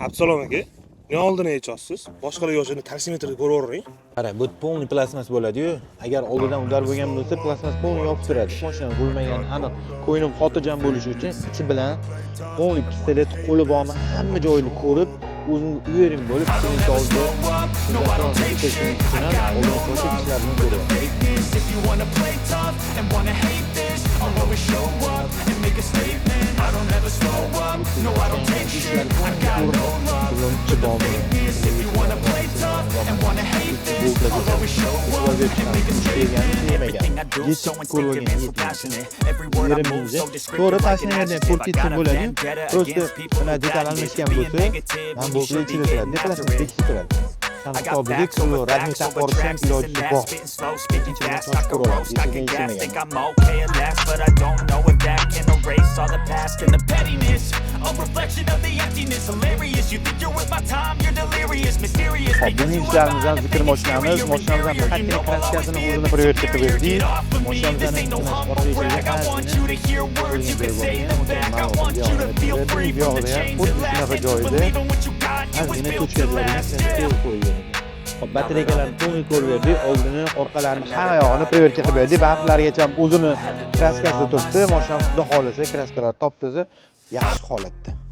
Absalom aka, ne oldini aytasiz? Boshqalar yoshini taksimetrda ko'ravering. Qara, bu polni plasmas bo'ladi-yu. Agar oldidan udar bo'lgan bo'lsa, plasmas polni yopib turadi. Mashina bo'lmagan aniq. Ko'nglim xotirjam bo'lishi uchun ichi bilan polni pistolet qo'li bormi, hamma joyini ko'rib, o'zini uyering bo'lib, ichini oldi. To'g'ri tashlangan pulpitsi bo'ladi. Просто mana detal almashgan bo'lsa, mana bu ichida turadi. Detalasi bekitib turadi. Sanqoblik sulu radmita qo'rishdan iloji bor. Buning ishlarimizdan zikr mashinamiz, mashinamizdan faqatgina kraskasini o'zini prioritet qilib berdik. Mashinamizdan Batareykalarni to'g'ri ko'rib berdik, oldini, orqalarini, hamma yog'ini prioritet qilib berdik. Ba'zilarigacha o'zini kraskasida turibdi, mashina xudo xolasa kraskalar topdi, yaxshi holatda.